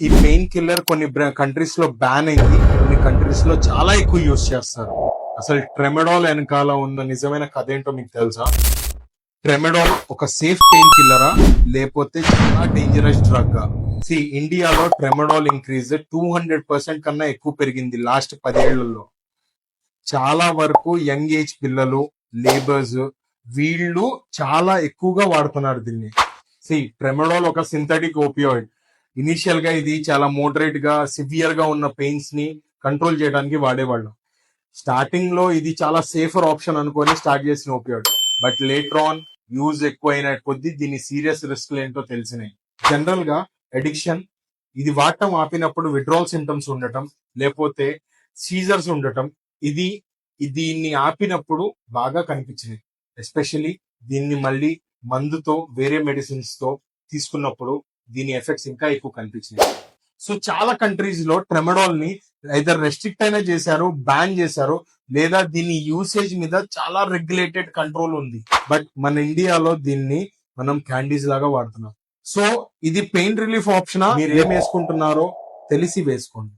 ఈ pain killer కొన్ని countries లో బ్యాన్ అయింది, కొన్ని కంట్రీస్ లో చాలా ఎక్కువ యూజ్ చేస్తారు. అసలు ట్రెమెడాల్ వెనకాల ఉన్న నిజమైన కథ ఏంటో మీకు తెలుసా? ట్రెమెడాల్ ఒక సేఫ్ పెయిన్ కిల్లరా లేకపోతే చాలా డేంజరస్ డ్రగ్? ఇండియాలో ట్రెమెడాల్ ఇంక్రీజ్ 200% కన్నా ఎక్కువ పెరిగింది లాస్ట్ 10 ఏళ్లలో. చాలా వరకు యంగ్ ఏజ్ పిల్లలు, లేబర్స్, వీళ్ళు చాలా ఎక్కువగా వాడుతున్నారు దీన్ని. ట్రెమెడాల్ ఒక సింథటిక్ ఓపియాయిడ్. ఇనిషియల్ గా ఇది చాలా మోడరేట్ గా, సివియర్ గా ఉన్న పెయిన్స్ ని కంట్రోల్ చేయడానికి వాడేవాళ్ళం. స్టార్టింగ్ లో ఇది చాలా సేఫర్ ఆప్షన్ అనుకొని స్టార్ట్ చేసిన opioid. But later on use ఎక్కువ అయిన కొద్దీ దీని సీరియస్ రిస్క్ ఏంటో తెలిసినాయి. జనరల్ గా అడిక్షన్, ఇది వాడటం ఆపినప్పుడు విడ్రాల్ సింటమ్స్ ఉండటం, లేకపోతే సీజర్స్ ఉండటం, ఇది దీన్ని ఆపినప్పుడు బాగా కనిపించినాయి. ఎస్పెషల్లీ దీన్ని మళ్ళీ మందుతో, వేరే మెడిసిన్స్ తో తీసుకున్నప్పుడు దీని ఎఫెక్ట్స్ ఇంకా ఎక్కువ కనిపించినాయి. సో చాలా కంట్రీస్ లో ట్రెమెడాల్ ని ఐదర్ రెస్ట్రిక్ట్ అయినా చేశారు, బ్యాన్ చేశారు, లేదా దీని యూసేజ్ మీద చాలా రెగ్యులేటెడ్ కంట్రోల్ ఉంది. బట్ మన ఇండియాలో దీన్ని మనం క్యాండీస్ లాగా వాడుతున్నాం. సో ఇది పెయిన్ రిలీఫ్ ఆప్షనా? మీరు ఏం వేసుకుంటున్నారో తెలిసి వేసుకోండి.